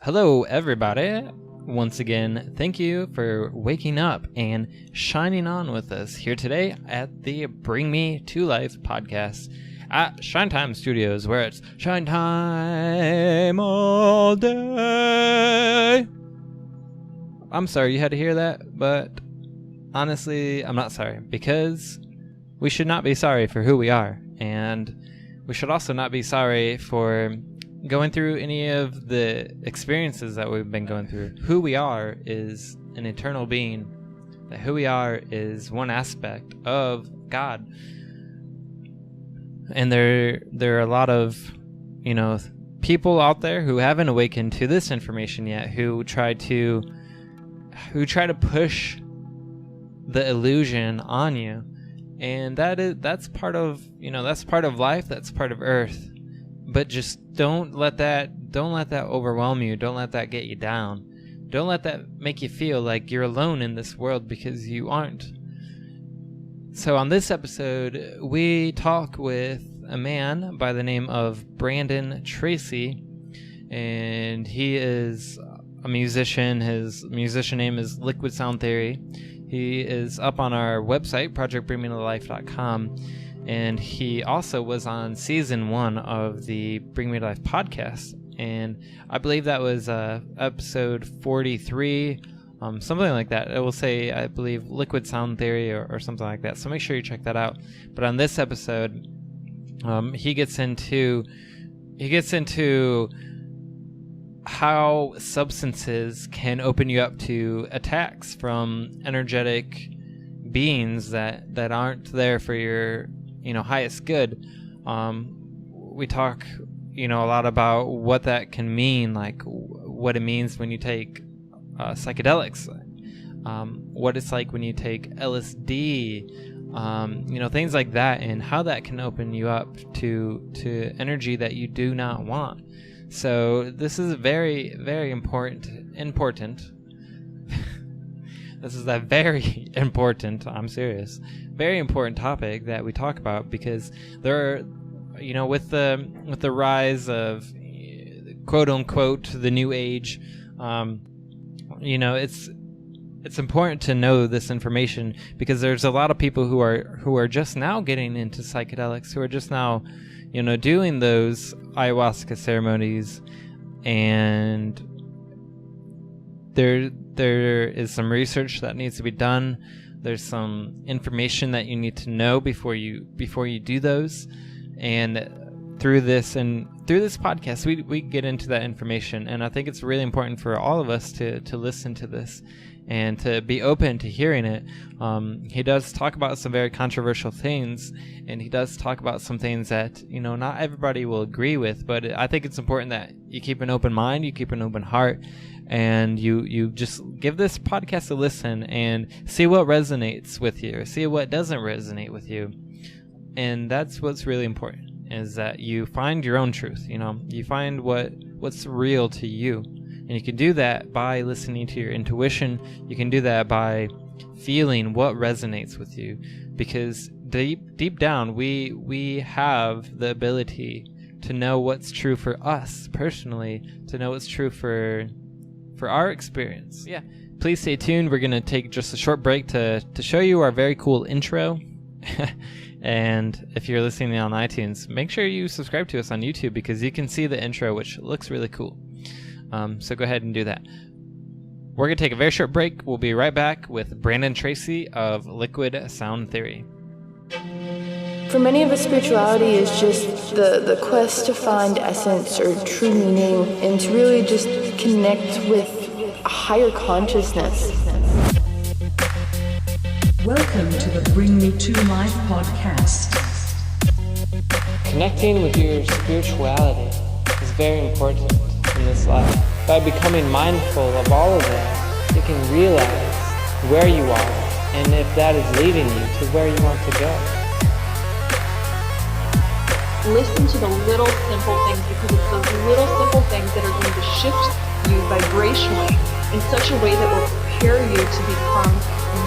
Hello, everybody. Once again, thank you for waking up and shining on with us here today at the Bring Me to Life podcast at Shine Time Studios, where it's Shine Time all day. I'm sorry you had to hear that, but honestly, I'm not sorry, because we should not be sorry for who we are, and we should also not be sorry for going through any of the experiences that we've been going through. Who we are is an eternal being. That who we are is one aspect of God. And there are a lot of, people out there who haven't awakened to this information yet, who try to push the illusion on you. And that's part of life, that's part of Earth. But just don't let that overwhelm you. Don't let that get you down. Don't let that make you feel like you're alone in this world, because you aren't. So on this episode, we talk with a man by the name of Brandon Tracy, and he is a musician. His musician name is Liquid Sound Theory. He is up on our website, projectbringmetolife.com. And he also was on season 1 of the Bring Me to Life podcast. And I believe that was episode 43, something like that. It will say, I believe, Liquid Sound Theory or something like that. So make sure you check that out. But on this episode, he gets into how substances can open you up to attacks from energetic beings that aren't there for your highest good. We talk a lot about what that can mean, like what it means when you take psychedelics, what it's like when you take LSD, things like that, and how that can open you up to energy that you do not want. So this is very, very important. This is a very important, I'm serious, very important topic that we talk about, because there are, with the rise of quote unquote the new age, it's important to know this information, because there's a lot of people who are just now getting into psychedelics, who are just now, doing those ayahuasca ceremonies, and there is some research that needs to be done. There's some information that you need to know before you do those. And through this podcast, we get into that information. And I think it's really important for all of us to listen to this and to be open to hearing it. He does talk about some very controversial things, and he does talk about some things that, not everybody will agree with, but I think it's important that you keep an open mind, you keep an open heart, and you just give this podcast a listen and see what resonates with you, see what doesn't resonate with you. And that's what's really important, is that you find your own truth. You find what's real to you. And you can do that by listening to your intuition. You can do that by feeling what resonates with you, because deep down we have the ability to know what's true for us personally, to know what's true for our experience. Yeah. Please stay tuned. We're going to take just a short break to show you our very cool intro. And if you're listening on iTunes, make sure you subscribe to us on YouTube, because you can see the intro, which looks really cool. So go ahead and do that. We're going to take a very short break. We'll be right back with Brandon Tracy of Liquid Sound Theory. For many of us, spirituality is just the quest to find essence or true meaning, and to really just connect with a higher consciousness. Welcome to the Bring Me to Life podcast. Connecting with your spirituality is very important in this life. By becoming mindful of all of that, you can realize where you are and if that is leading you to where you want to go. Listen to the little simple things, because it's those little simple things that are going to shift you vibrationally in such a way that will prepare you to become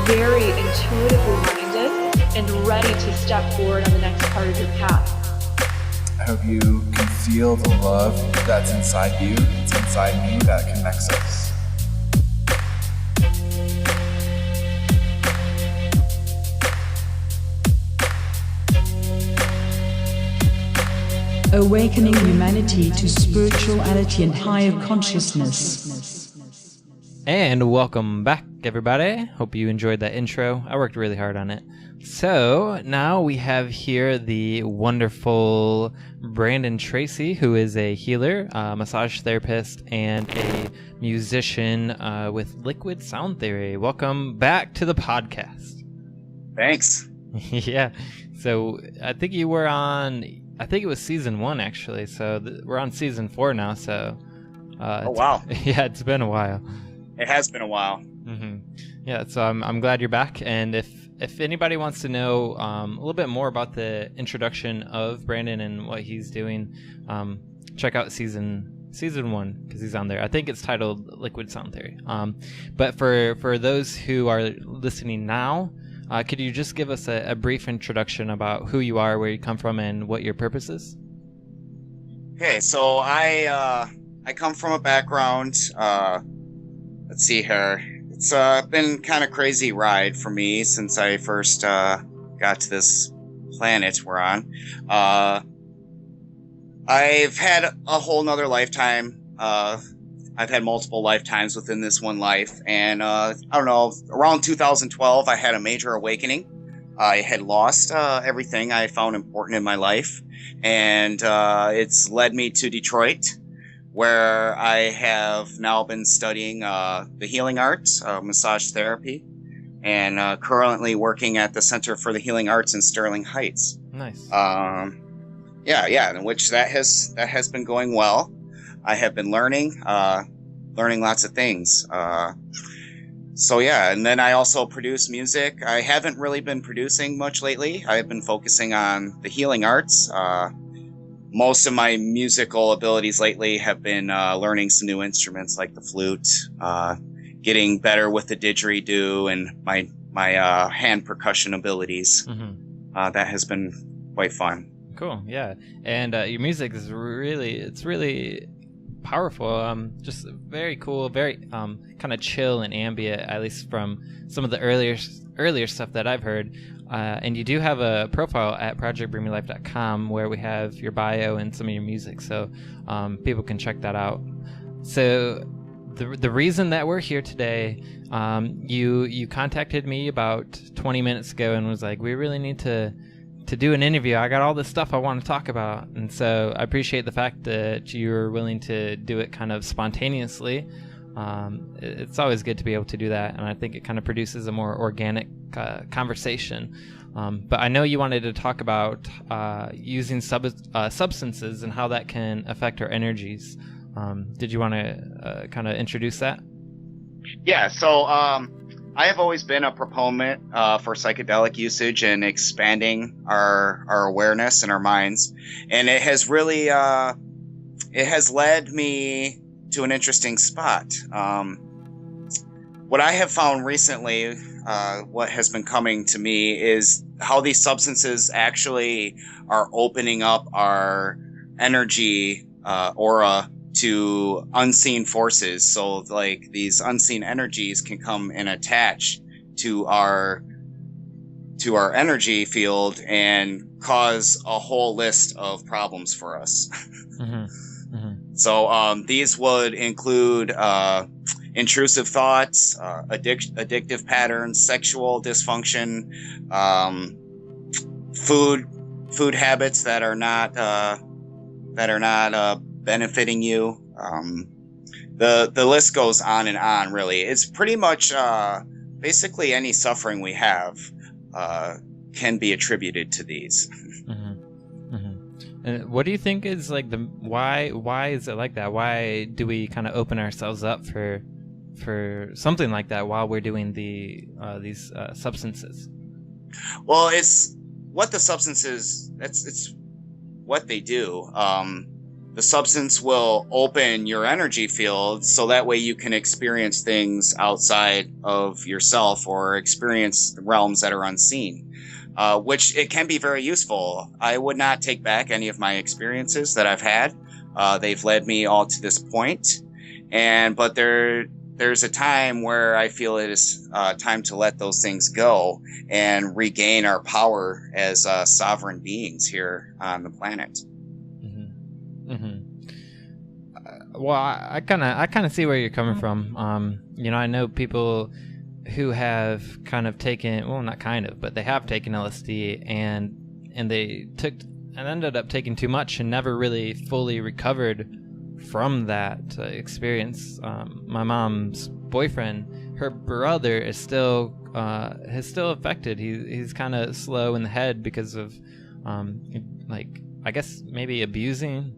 very intuitively minded and ready to step forward on the next part of your path. I hope you can feel the love that's inside you, that's inside me, that connects us. Awakening humanity to spirituality and higher consciousness. And welcome back, everybody. Hope you enjoyed that intro. I worked really hard on it. So now we have here the wonderful Brandon Tracy, who is a healer, massage therapist, and a musician with Liquid Sound Theory. Welcome back to the podcast. Thanks. Yeah. So I think you were on, I think it was season 1 actually. So we're on season 4 now. So oh wow. Yeah, it's been a while. It has been a while. Mm-hmm. Yeah, so I'm glad you're back. And if anybody wants to know a little bit more about the introduction of Brandon and what he's doing, check out season 1 because he's on there. I think it's titled Liquid Sound Theory. But for those who are listening now, could you just give us a brief introduction about who you are, where you come from, and what your purpose is? Okay, so I come from a background. Let's see here. It's been kind of crazy ride for me since I first got to this planet we're on. I've had a whole nother lifetime. I've had multiple lifetimes within this one life. And I don't know, around 2012, I had a major awakening. I had lost everything I found important in my life. And it's led me to Detroit, where I have now been studying the healing arts, massage therapy, and currently working at the Center for the Healing Arts in Sterling Heights. Nice. Yeah, in which that has been going well. I have been learning lots of things. So yeah, and then I also produce music. I haven't really been producing much lately. I have been focusing on the healing arts. Most of my musical abilities lately have been learning some new instruments like the flute, getting better with the didgeridoo, and my hand percussion abilities. Mm-hmm. That has been quite fun. Cool, yeah. And your music is really powerful. Just very cool, very kind of chill and ambient, at least from some of the earlier stuff that I've heard. And you do have a profile at projectbringmelife.com where we have your bio and some of your music, so people can check that out. So the reason that we're here today, you contacted me about 20 minutes ago and was like, we really need to do an interview. I got all this stuff I want to talk about. And so I appreciate the fact that you're willing to do it kind of spontaneously. It's always good to be able to do that, and I think it kind of produces a more organic conversation. But I know you wanted to talk about using substances and how that can affect our energies. Did you want to kind of introduce that? Yeah, so I have always been a proponent for psychedelic usage and expanding our awareness and our minds, and it has really it has led me to an interesting spot. What I have found recently, what has been coming to me, is how these substances actually are opening up our energy aura to unseen forces. So like these unseen energies can come and attach to our energy field and cause a whole list of problems for us. Mm-hmm. So these would include intrusive thoughts, addictive patterns, sexual dysfunction, food habits that are not benefiting you. The list goes on and on. Really, it's pretty much basically any suffering we have can be attributed to these. And what do you think is like why is it like that? Why do we kind of open ourselves up for something like that while we're doing these substances? Well, it's what the substances, it's what they do. The substance will open your energy field so that way you can experience things outside of yourself or experience realms that are unseen. which it can be very useful. I would not take back any of my experiences that I've had. They've led me all to this point, but there's a time where I feel it is time to let those things go and regain our power as sovereign beings here on the planet. Mm-hmm. Mm-hmm. Well, I kind of see where you're coming from. I know people who have kind of taken, well, not kind of, but they have taken LSD and they ended up taking too much and never really fully recovered from that experience. My mom's boyfriend, her brother is still affected. He's kind of slow in the head because of I guess maybe abusing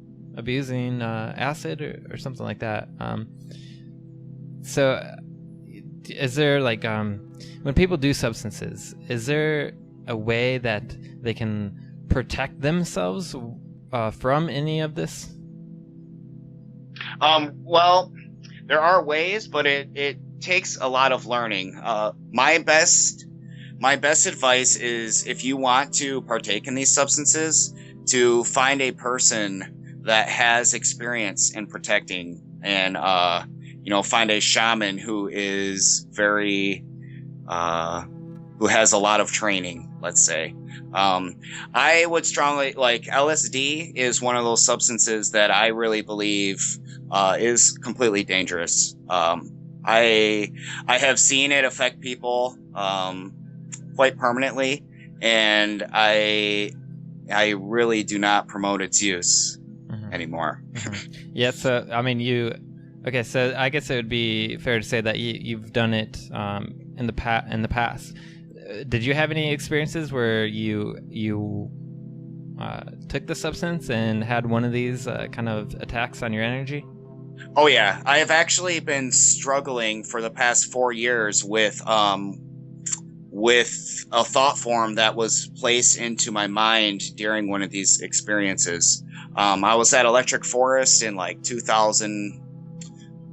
acid or something like that. So is there when people do substances, is there a way that they can protect themselves from any of this? Well, there are ways, but it takes a lot of learning. My best advice is, if you want to partake in these substances, to find a person that has experience in protecting, and find a shaman who is who has a lot of training, let's say. I would strongly, LSD is one of those substances that I really believe is completely dangerous. I have seen it affect people quite permanently, and I really do not promote its use anymore. Yeah, so I mean, okay, so I guess it would be fair to say that you've done it in the past. Did you have any experiences where you took the substance and had one of these kind of attacks on your energy? Oh yeah, I have actually been struggling for the past 4 years with a thought form that was placed into my mind during one of these experiences. I was at Electric Forest in 2000.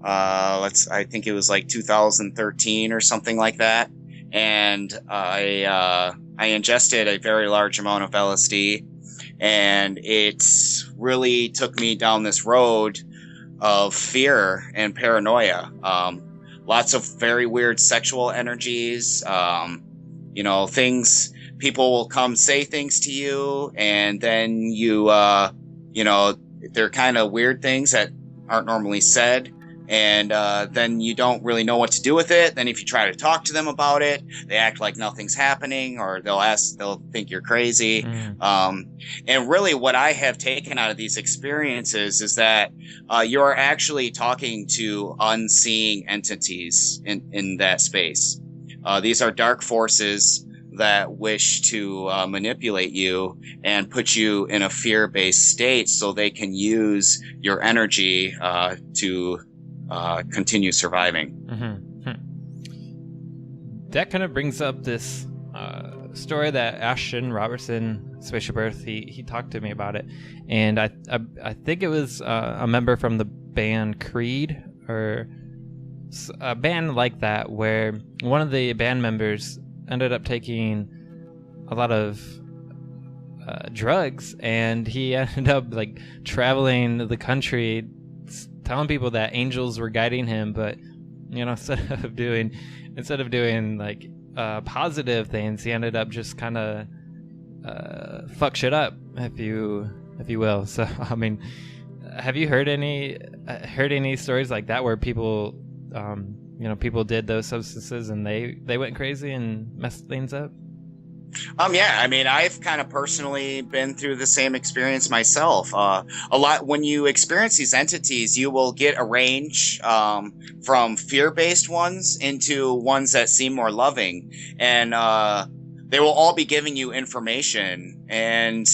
I think it was 2013 or something like that. And I ingested a very large amount of LSD, and it really took me down this road of fear and paranoia. Lots of very weird sexual energies, things, people will come say things to you, and then they're kind of weird things that aren't normally said. And then you don't really know what to do with it. Then if you try to talk to them about it, they act like nothing's happening, or they'll think you're crazy. And really what I have taken out of these experiences is that you're actually talking to unseeing entities in that space. These are dark forces that wish to manipulate you and put you in a fear-based state so they can use your energy to continue surviving. That kind of brings up this story that Ashton Robertson, Spaceship Earth, he talked to me about it, and I think it was a member from the band Creed, or a band like that, where one of the band members ended up taking a lot of drugs, and he ended up traveling the country telling people that angels were guiding him, but instead of doing positive things, he ended up just kind of fuck shit up, if you will. So I mean, have you heard any stories like that where people people did those substances and they went crazy and messed things up? Yeah, I mean, I've kind of personally been through the same experience myself. A lot, when you experience these entities, you will get a range from fear-based ones into ones that seem more loving, and they will all be giving you information. And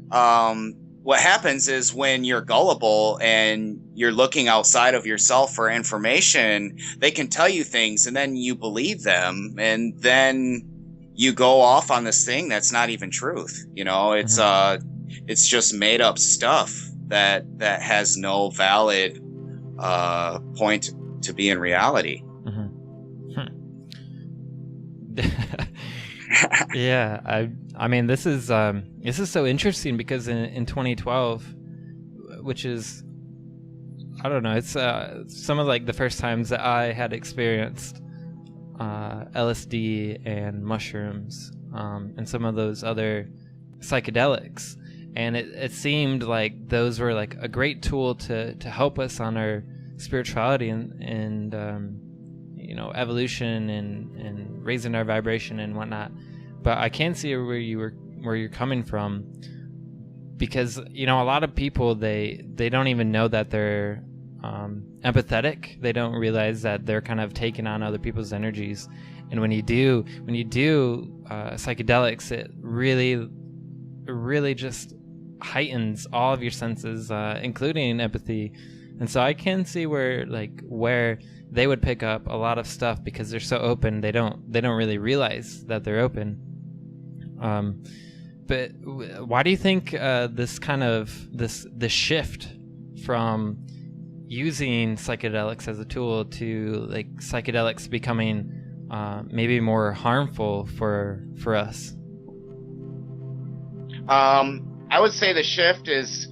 what happens is, when you're gullible and you're looking outside of yourself for information, they can tell you things, and then you believe them, and then you go off on this thing that's not even truth. It's just made up stuff that has no valid point to be in reality. Yeah, I mean, this is so interesting because in 2012, which is, I don't know, it's some of like the first times that I had experienced LSD and mushrooms and some of those other psychedelics, and it seemed like those were like a great tool to help us on our spirituality and evolution and raising our vibration and whatnot. But I can see where you're coming from, because a lot of people they don't even know that they're empathetic. They don't realize that they're kind of taking on other people's energies. And when you do psychedelics, it really just heightens all of your senses, including empathy. And so I can see where they would pick up a lot of stuff because they're so open. They don't really realize that they're open. But why do you think this shift from using psychedelics as a tool to like psychedelics becoming maybe more harmful for us? I would say the shift is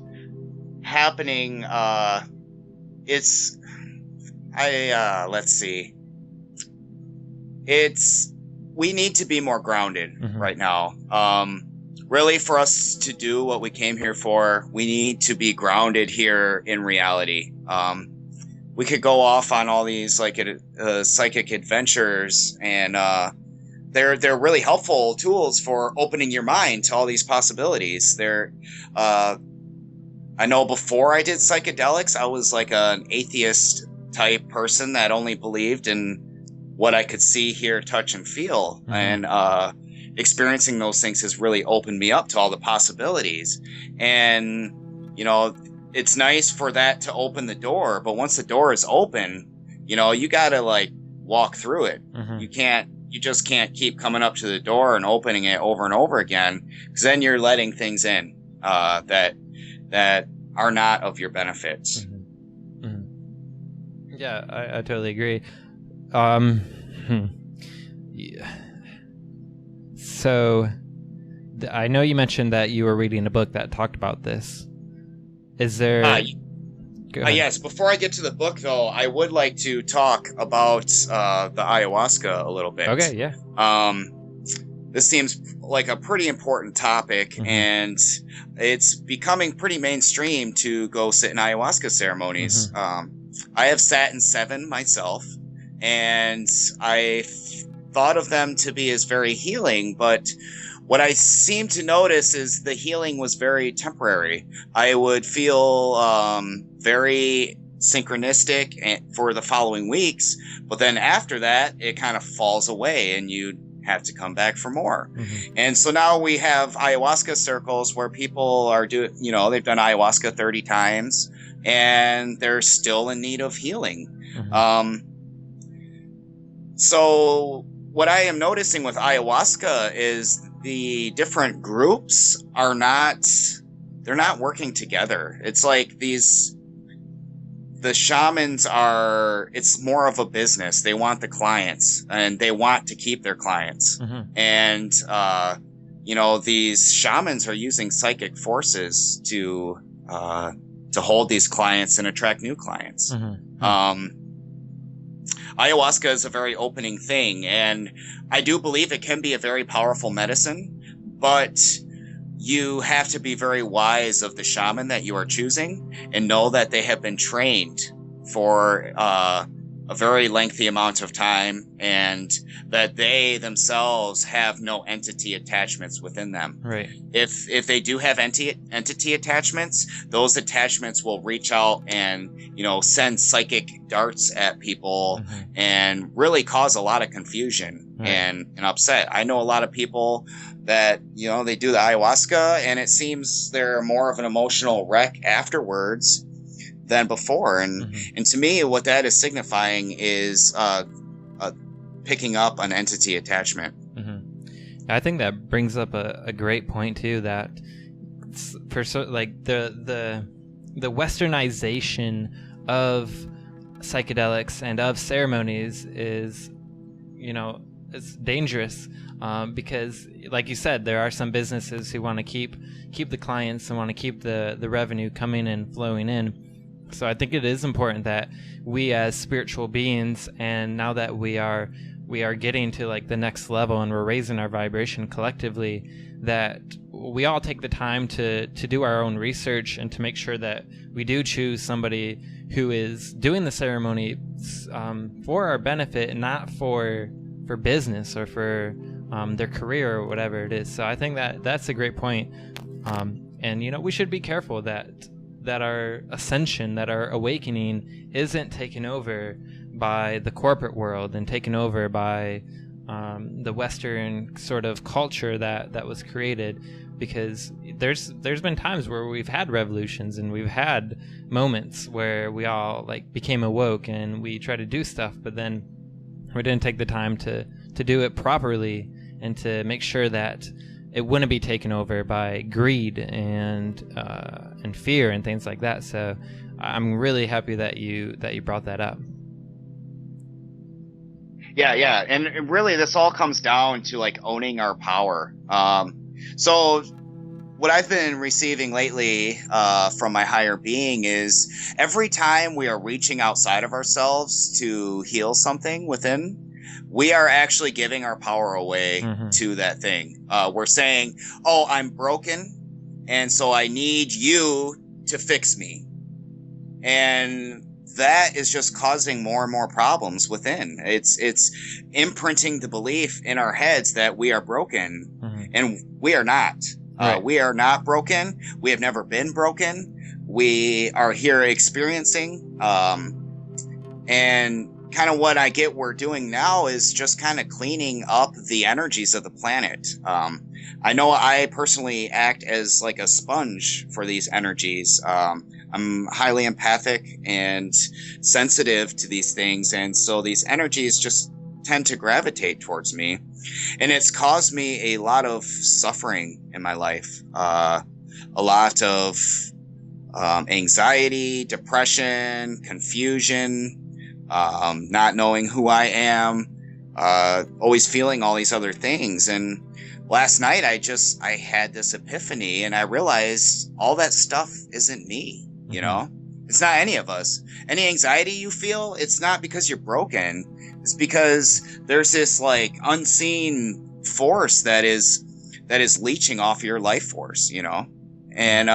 happening. Let's see. We need to be more grounded right now. Really, for us to do what we came here for, we need to be grounded here in reality. We could go off on all these psychic adventures, and they're really helpful tools for opening your mind to all these possibilities. I know before I did psychedelics, I was like an atheist type person that only believed in what I could see, hear, touch, and feel. And experiencing those things has really opened me up to all the possibilities. And, it's nice for that to open the door, but once the door is open, you gotta walk through it. You just can't keep coming up to the door and opening it over and over again, because then you're letting things in that are not of your benefits. Yeah, I totally agree. So I know you mentioned that you were reading a book that talked about this. Is there... Yes, before I get to the book, though, I would like to talk about the ayahuasca a little bit. Okay, yeah. This seems like a pretty important topic, and it's becoming pretty mainstream to go sit in ayahuasca ceremonies. I have sat in 7 myself, and I thought of them to be as very healing, but what I seem to notice is the healing was very temporary. I would feel very synchronistic for the following weeks, but then after that, it kind of falls away, and you have to come back for more. And so now we have ayahuasca circles where people are they've done ayahuasca 30 times, and they're still in need of healing. So what I am noticing with ayahuasca is the different groups they're not working together. It's like the shamans it's more of a business. They want the clients, and they want to keep their clients. And, these shamans are using psychic forces to hold these clients and attract new clients. Ayahuasca is a very opening thing, and I do believe it can be a very powerful medicine, but you have to be very wise of the shaman that you are choosing and know that they have been trained for a very lengthy amount of time, and that they themselves have no entity attachments within them. Right. If they do have entity attachments, those attachments will reach out and send psychic darts at people and really cause a lot of confusion and upset. I know a lot of people that they do the ayahuasca, and it seems they're more of an emotional wreck afterwards than before. And to me, what that is signifying is picking up an entity attachment. I think that brings up a great point too, that for the westernization of psychedelics and of ceremonies is it's dangerous, because like you said, there are some businesses who want to keep the clients and want to keep the revenue coming and flowing in. So I think it is important that we as spiritual beings, and now that we are getting to like the next level and we're raising our vibration collectively, that we all take the time to do our own research and to make sure that we do choose somebody who is doing the ceremony for our benefit and not for business or for their career or whatever it is. So I think that's a great point. And we should be careful that our ascension, that our awakening isn't taken over by the corporate world and taken over by the Western sort of culture that was created, because there's been times where we've had revolutions and we've had moments where we all like became awoke and we tried to do stuff, but then we didn't take the time to do it properly and to make sure that it wouldn't be taken over by greed and fear and things like that. So I'm really happy that you brought that up. Yeah, and really, this all comes down to like owning our power. So what I've been receiving lately from my higher being is every time we are reaching outside of ourselves to heal something within, we are actually giving our power away to that thing. We're saying, "Oh, I'm broken, and so I need you to fix me," and that is just causing more and more problems within. It's imprinting the belief in our heads that we are broken, and we are not. Right. We are not broken. We have never been broken. We are here experiencing, and kind of what I get we're doing now is just kind of cleaning up the energies of the planet. I know I personally act as like a sponge for these energies. I'm highly empathic and sensitive to these things, and so these energies just tend to gravitate towards me, and it's caused me a lot of suffering in my life, a lot of anxiety, depression, confusion, not knowing who I am, always feeling all these other things. And last night I had this epiphany, and I realized all that stuff isn't me. It's not any of us. Any anxiety you feel, it's not because you're broken. It's because there's this like unseen force that is leeching off your life force, and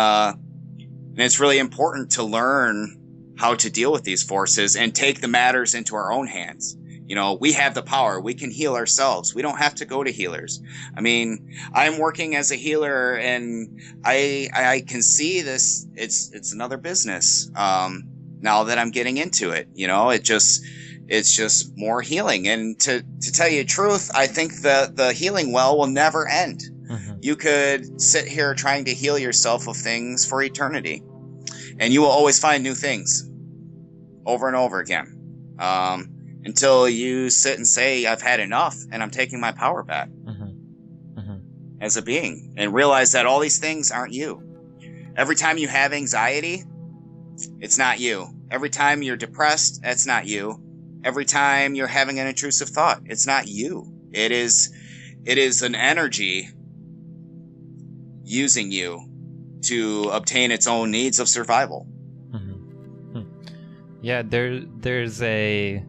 it's really important to learn how to deal with these forces and take the matters into our own hands. We have the power. We can heal ourselves. We don't have to go to healers. I mean, I'm working as a healer, and I can see this. It's another business. Now that I'm getting into it, it's just more healing. And to tell you the truth, I think the healing well will never end. You could sit here trying to heal yourself of things for eternity, and you will always find new things over and over again. Until you sit and say, I've had enough and I'm taking my power back as a being, and realize that all these things aren't you. Every time you have anxiety, it's not you. Every time you're depressed, that's not you. Every time you're having an intrusive thought, it's not you. It is an energy using you to obtain its own needs of survival. Yeah, there's a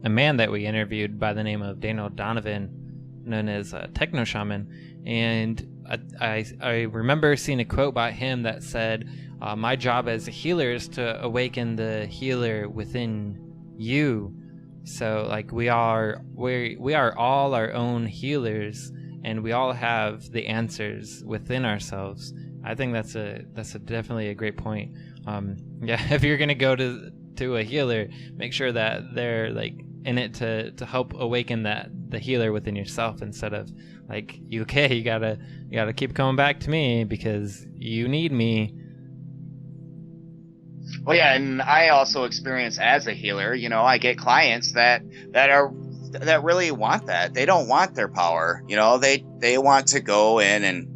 man that we interviewed by the name of Daniel Donovan, known as Techno Shaman, and I remember seeing a quote by him that said, my job as a healer is to awaken the healer within you. So like we are all our own healers, and we all have the answers within ourselves. I think that's definitely a great point. If you're gonna go to a healer, make sure that they're like in it to help awaken the healer within yourself, instead of like, you gotta keep coming back to me because you need me. Well, yeah, and I also experience as a healer, I get clients that really want that. They don't want their power, they want to go in and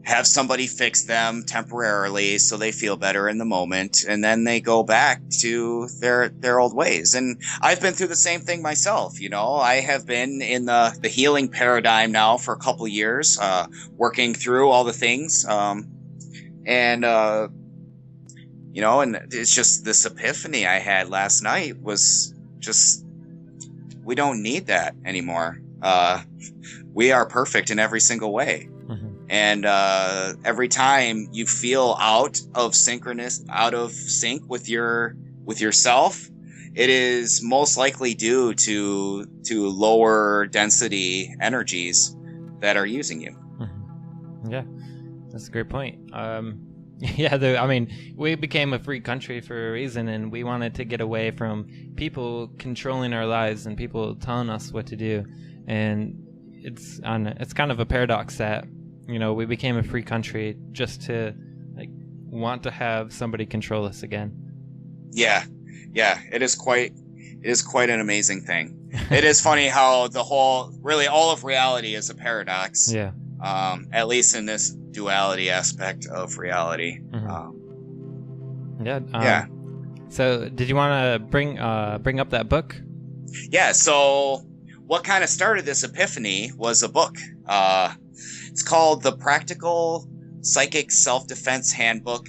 have somebody fix them temporarily so they feel better in the moment, and then they go back to their old ways. And I've been through the same thing myself. I have been in the healing paradigm now for a couple of years, working through all the things. And it's just this epiphany I had last night was just, we don't need that anymore. We are perfect in every single way. Mm-hmm. And every time you feel out of sync with yourself, it is most likely due to lower density energies that are using you. Mm-hmm. Yeah, that's a great point. We became a free country for a reason, and we wanted to get away from people controlling our lives and people telling us what to do. And it's kind of a paradox that, we became a free country just to want to have somebody control us again. Yeah, it is quite an amazing thing. It is funny how all of reality is a paradox. Yeah. At least in this duality aspect of reality. Mm-hmm. Yeah. So did you want to bring up that book? Yeah. So what kind of started this epiphany was a book. It's called The Practical Psychic Self-Defense Handbook,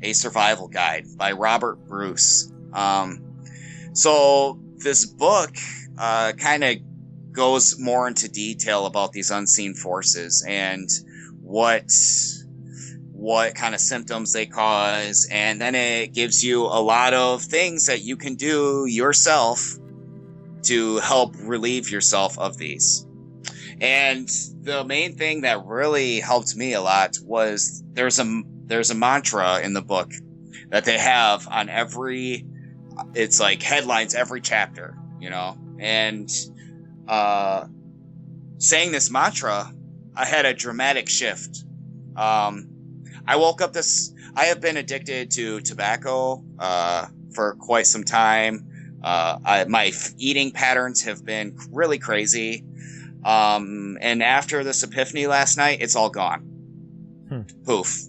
A Survival Guide by Robert Bruce. So this book kind of goes more into detail about these unseen forces and what kind of symptoms they cause, and then it gives you a lot of things that you can do yourself to help relieve yourself of these. And the main thing that really helped me a lot was there's a mantra in the book that they have on it's like headlines every chapter, and saying this mantra, I had a dramatic shift. I woke up I have been addicted to tobacco for quite some time. My eating patterns have been really crazy. And after this epiphany last night, it's all gone. Poof.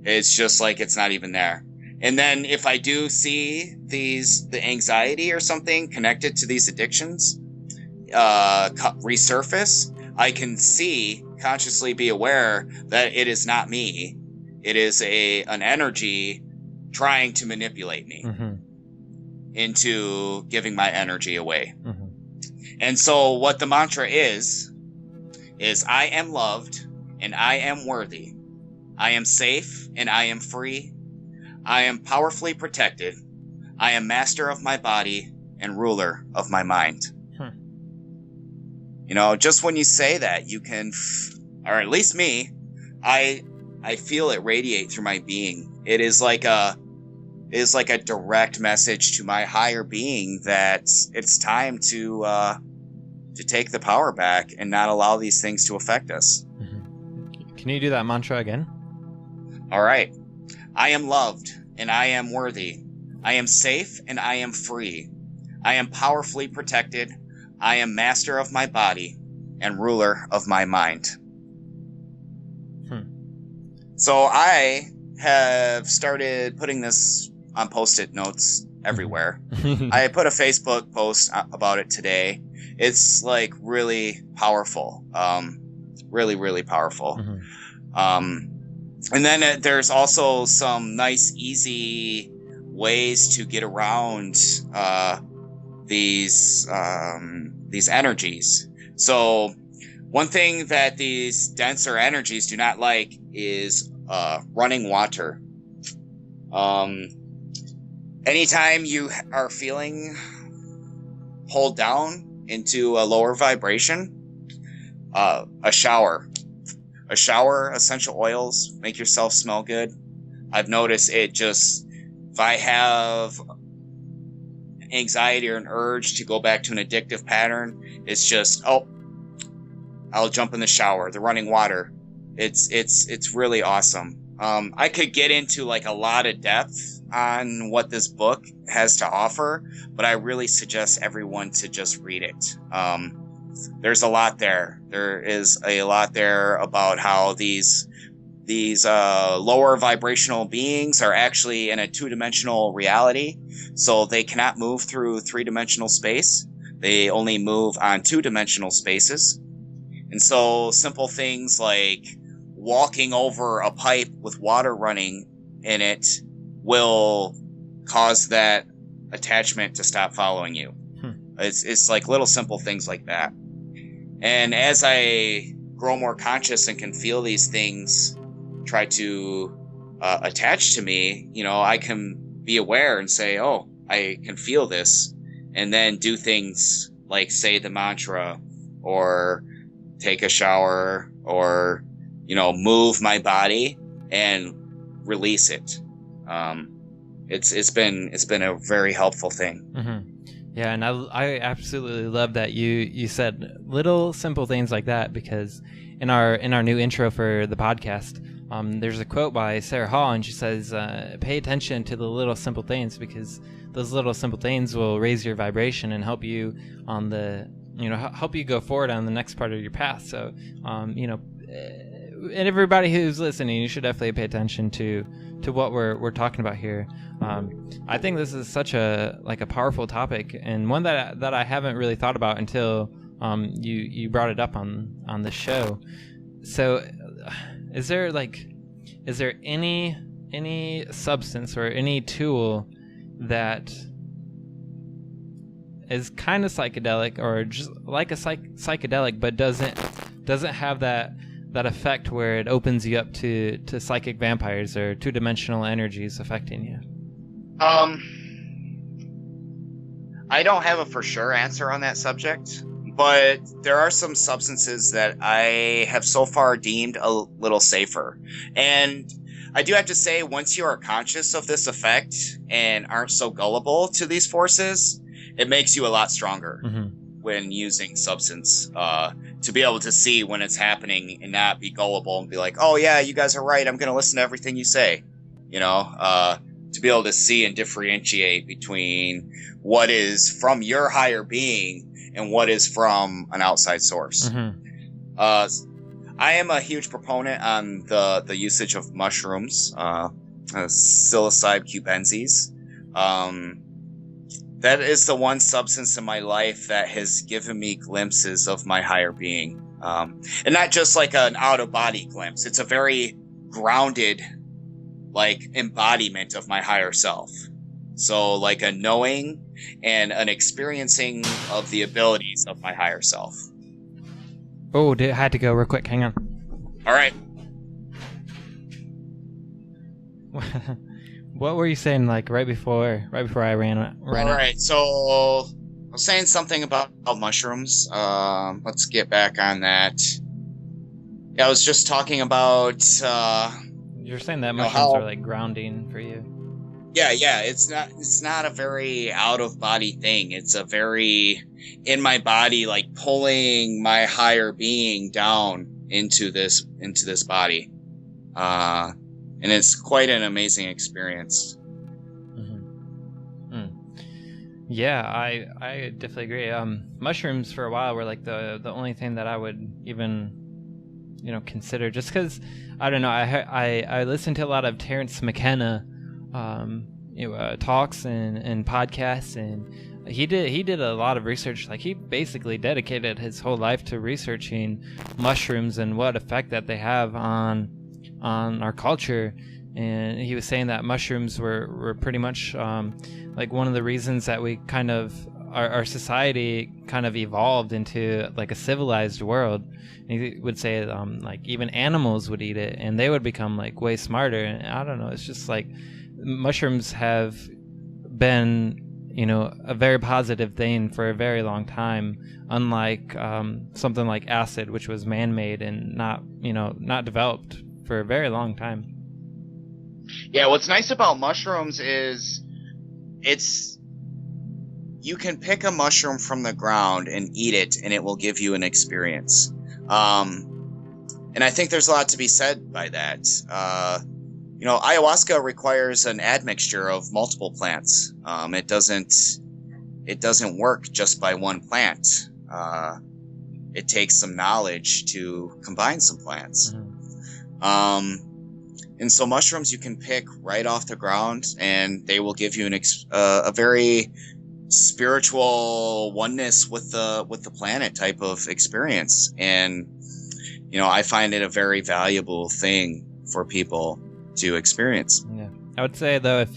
It's just like it's not even there. And then if I do see the anxiety or something connected to these addictions resurface, I can consciously be aware that it is not me. It is an energy trying to manipulate me into giving my energy away. Mm-hmm. And so what the mantra is I am loved and I am worthy. I am safe and I am free. I am powerfully protected. I am master of my body and ruler of my mind. Just when you say that, you can, or at least me, I feel it radiate through my being. It is like a direct message to my higher being that it's time to take the power back and not allow these things to affect us. Mm-hmm. Can you do that mantra again? All right. I am loved and I am worthy. I am safe and I am free. I am powerfully protected. I am master of my body and ruler of my mind. So I have started putting this on Post-it notes everywhere. I put a Facebook post about it today. It's really powerful. Really, really powerful. Mm-hmm. And then there's also some nice, easy ways to get around these energies. So one thing that these denser energies do not like is running water. Anytime you are feeling pulled down into a lower vibration, a shower, essential oils, make yourself smell good. I've noticed if I have anxiety or an urge to go back to an addictive pattern, it's just, I'll jump in the shower, the running water. It's really awesome. I could get into a lot of depth on what this book has to offer, but I really suggest everyone to just read it. there's a lot there. There is a lot there about how these lower vibrational beings are actually in a two-dimensional reality, so they cannot move through three-dimensional space. They only move on two-dimensional spaces. And so simple things like walking over a pipe with water running in it will cause that attachment to stop following you. It's like little simple things like that. And as I grow more conscious and can feel these things try to attach to me, I can be aware and say, oh, I can feel this, and then do things like say the mantra or take a shower or, move my body and release it. It's been a very helpful thing. Mm-hmm. Yeah, and I absolutely love that you said little simple things like that, because in our new intro for the podcast, there's a quote by Sarah Hall, and she says, pay attention to the little simple things, because those little simple things will raise your vibration and help you on the, help you go forward on the next part of your path. So, and everybody who's listening, you should definitely pay attention to what we're talking about here. I think this is such a powerful topic, and one that I haven't really thought about until you brought it up on the show. So, is there any substance or any tool that is kind of psychedelic, or just like a psychedelic, but doesn't have that effect where it opens you up to psychic vampires or two-dimensional energies affecting you? I don't have a for sure answer on that subject, but there are some substances that I have so far deemed a little safer. And I do have to say, once you are conscious of this effect and aren't so gullible to these forces, it makes you a lot stronger when using substance, to be able to see when it's happening and not be gullible and be like, oh yeah, you guys are right, I'm going to listen to everything you say. To be able to see and differentiate between what is from your higher being and what is from an outside source. I am a huge proponent on the usage of mushrooms, psilocybe cubensis. That is the one substance in my life that has given me glimpses of my higher being. And not just like an out-of-body glimpse. It's a very grounded, embodiment of my higher self. So like a knowing and an experiencing of the abilities of my higher self. Oh, I had to go real quick. Hang on. All right. What were you saying, right before I ran All right. So I was saying something about mushrooms. Let's get back on that. Yeah, I was just talking about. You're saying that mushrooms are grounding for you. Yeah. It's not a very out of body thing. It's a very in my body, pulling my higher being down into this body. And it's quite an amazing experience. Yeah, I definitely agree. Mushrooms for a while were the only thing that I would even consider, just because I don't know. I listened to a lot of Terrence McKenna talks and podcasts, and he did a lot of research. He basically dedicated his whole life to researching mushrooms and what effect that they have on our culture. And he was saying that mushrooms were pretty much one of the reasons that we kind of our society kind of evolved into a civilized world. And he would say even animals would eat it and they would become way smarter. And I don't know, it's just mushrooms have been a very positive thing for a very long time, unlike something like acid, which was man-made and not developed for a very long time. Yeah, what's nice about mushrooms is you can pick a mushroom from the ground and eat it, and it will give you an experience. And I think there's a lot to be said by that. Ayahuasca requires an admixture of multiple plants. It doesn't work just by one plant. it takes some knowledge to combine some plants. And so mushrooms you can pick right off the ground, and they will give you a very spiritual oneness with the planet type of experience. And I find it a very valuable thing for people to experience. Yeah, I would say though, if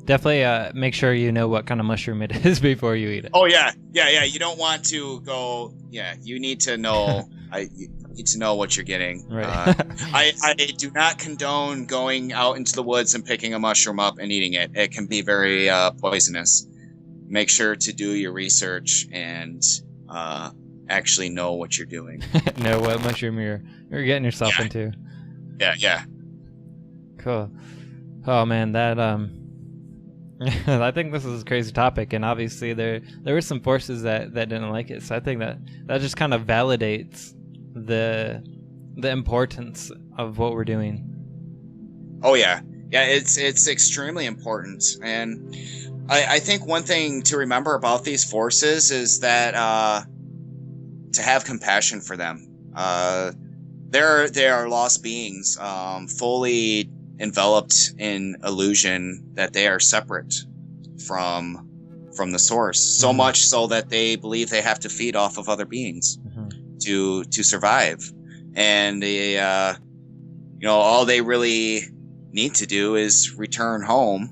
definitely make sure you know what kind of mushroom it is before you eat it. Oh yeah. You don't want to go. Yeah, you need to know. You need to know what you're getting. Right. I do not condone going out into the woods and picking a mushroom up and eating it. It can be very poisonous. Make sure to do your research and actually know what you're doing. Know what mushroom you're getting yourself into. Yeah. Cool. Oh man, that I think this is a crazy topic, and obviously there were some forces that didn't like it. So I think that just kind of validates the importance of what we're doing. Oh yeah, it's extremely important, and I think one thing to remember about these forces is that to have compassion for them. They are lost beings, fully enveloped in illusion that they are separate from the source, so much so that they believe they have to feed off of other beings to survive. And they all they really need to do is return home,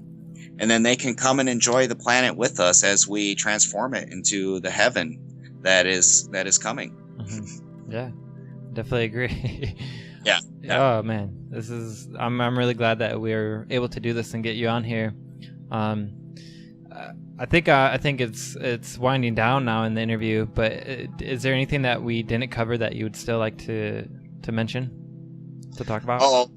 and then they can come and enjoy the planet with us as we transform it into the heaven that is coming. Yeah, definitely agree. Yeah. Oh man, I'm really glad that we're able to do this and get you on here. I think it's winding down now in the interview, but is there anything that we didn't cover that you would still like to mention, to talk about?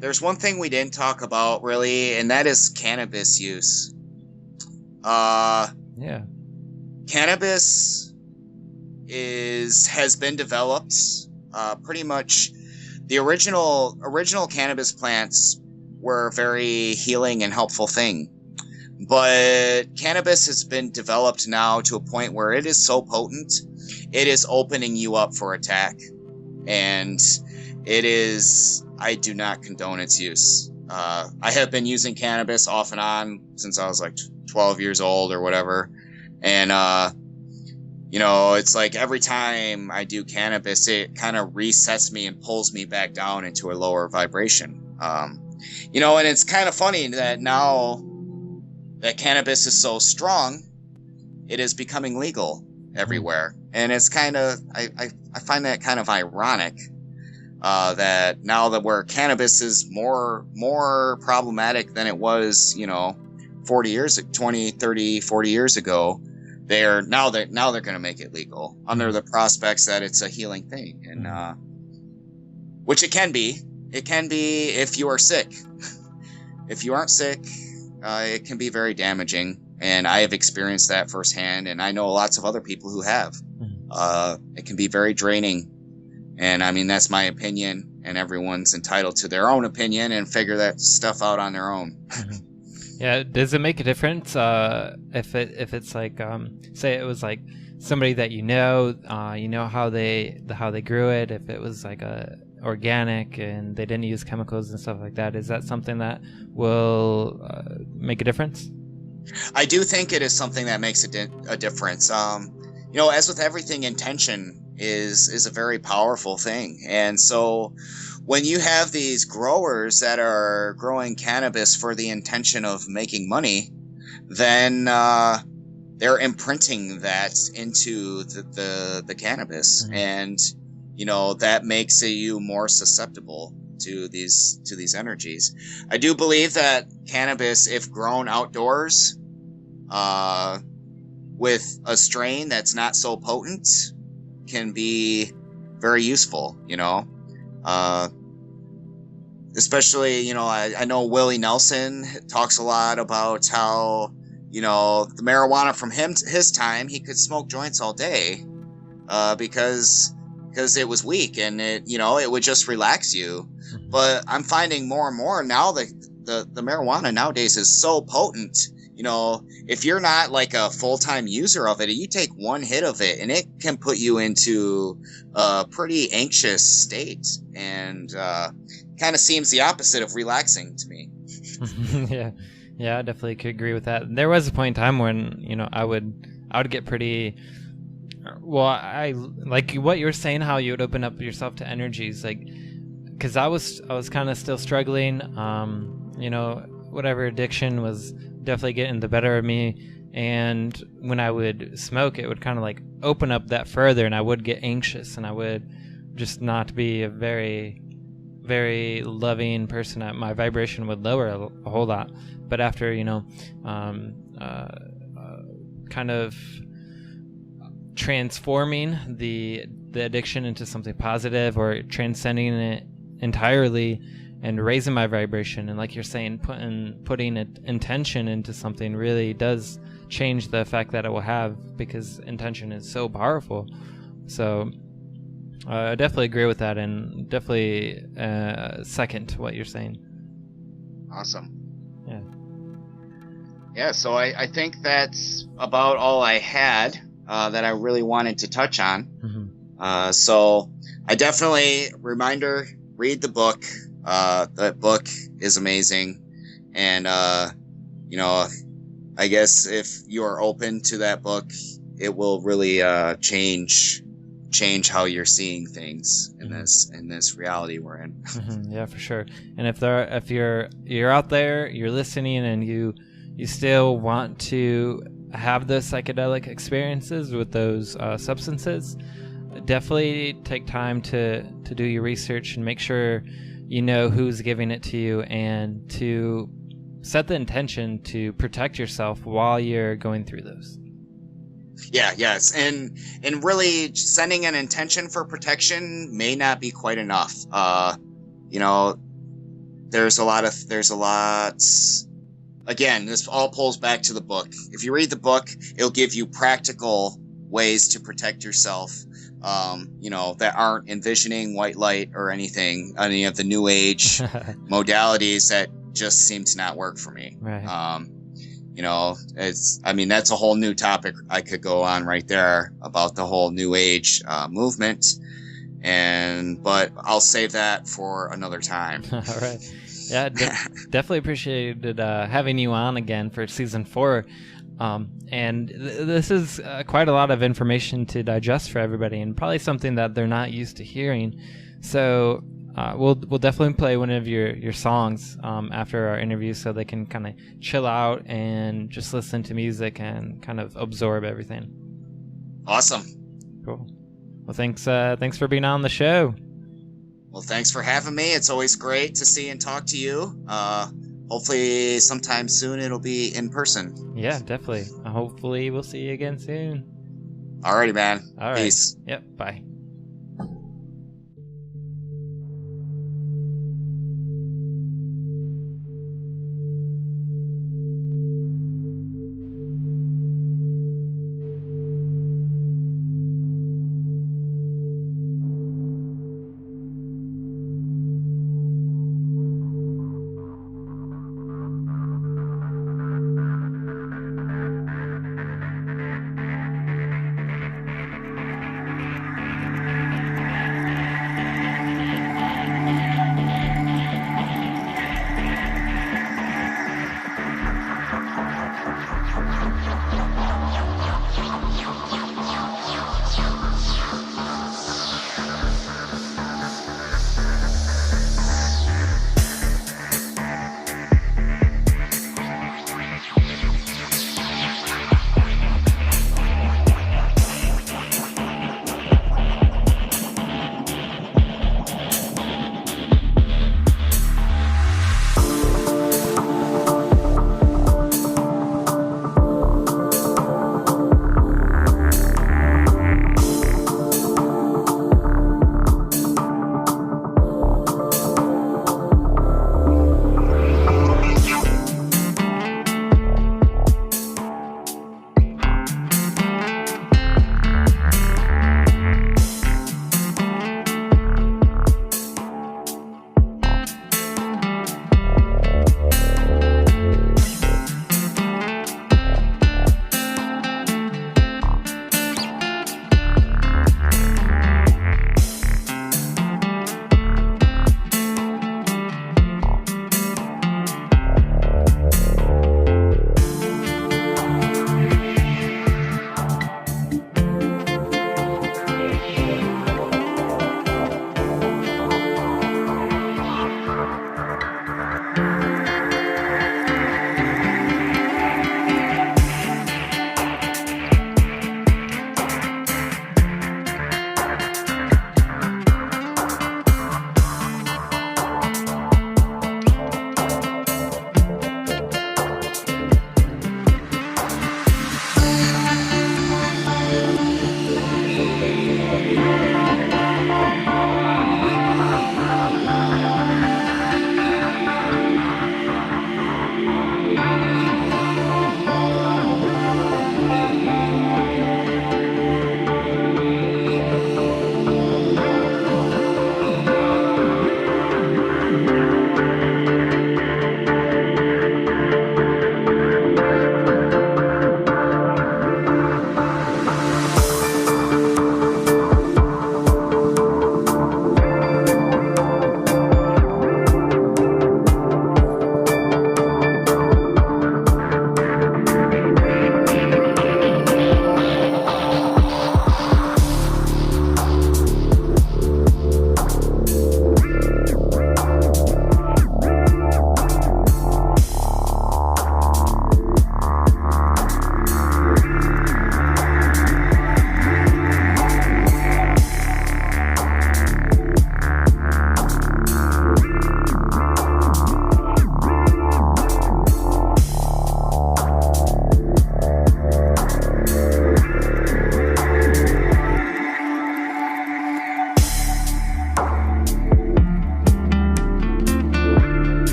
There's one thing we didn't talk about really, and that is cannabis use. Yeah. Cannabis has been developed. Pretty much, the original cannabis plants were a very healing and helpful thing, but cannabis has been developed now to a point where it is so potent, it is opening you up for attack, and I do not condone its use. I have been using cannabis off and on since I was like 12 years old or whatever, and it's like every time I do cannabis, it kind of resets me and pulls me back down into a lower vibration. And it's kind of funny that now that cannabis is so strong, it is becoming legal everywhere. And it's kind of, I find that kind of ironic, that now that where cannabis is more problematic than it was, 20, 30, 40 years ago, they're going to make it legal under the prospects that it's a healing thing, and which it can be. It can be if you are sick. If you aren't sick, it can be very damaging, and I have experienced that firsthand, and I know lots of other people who have. It can be very draining, and I mean that's my opinion, and everyone's entitled to their own opinion and figure that stuff out on their own. Yeah, does it make a difference if it's like say it was like somebody that you know how they grew it, if it was like organic and they didn't use chemicals and stuff like that, is that something that will make a difference? I do think it is something that makes a difference. As with everything, intention is a very powerful thing, and so when you have these growers that are growing cannabis for the intention of making money, then they're imprinting that into the cannabis, and that makes you more susceptible to these energies. I do believe that cannabis, if grown outdoors, with a strain that's not so potent, can be very useful. Especially, I know Willie Nelson talks a lot about how, the marijuana from his time, he could smoke joints all day, because it was weak and it would just relax you. But I'm finding more and more now that the marijuana nowadays is so potent, if you're not like a full-time user of it, you take one hit of it and it can put you into a pretty anxious state, and kind of seems the opposite of relaxing to me. Yeah, I definitely could agree with that. There was a point in time when, I would get pretty, well, I like what you were saying, how you would open up yourself to energies, like, because I was kind of still struggling, whatever addiction was definitely getting the better of me, and when I would smoke, it would kind of like open up that further, and I would get anxious, and I would just not be a very, very loving person. My vibration would lower a whole lot. But after kind of transforming the addiction into something positive, or transcending it entirely and raising my vibration, and like you're saying, putting intention into something really does change the effect that it will have, because intention is so powerful. So I definitely agree with that, and definitely second what you're saying. Awesome. Yeah, so I think that's about all I had that I really wanted to touch on. Mm-hmm. So I definitely, reminder, read the book. That book is amazing. And, I guess if you're open to that book, it will really change how you're seeing things in this reality we're in. Mm-hmm. Yeah, for sure. And if you're out there, you're listening, and you still want to have those psychedelic experiences with those substances, definitely take time to do your research and make sure you know who's giving it to you, and to set the intention to protect yourself while you're going through those. Yes, and really sending an intention for protection may not be quite enough. There's a lot. Again, this all pulls back to the book. If you read the book, it'll give you practical ways to protect yourself, that aren't envisioning white light or any of the new age modalities that just seem to not work for me. Right. That's a whole new topic I could go on right there about the whole new age movement, but I'll save that for another time. All right. Yeah, definitely appreciated having you on again for season 4. And this is quite a lot of information to digest for everybody, and probably something that they're not used to hearing. So we'll definitely play one of your songs after our interview, so they can kind of chill out and just listen to music and kind of absorb everything. Awesome. Cool. Well, thanks for being on the show. Well, thanks for having me. It's always great to see and talk to you. Hopefully sometime soon it'll be in person. Yeah, definitely. Hopefully we'll see you again soon. Alrighty, man. All right. Peace. Yep. Bye.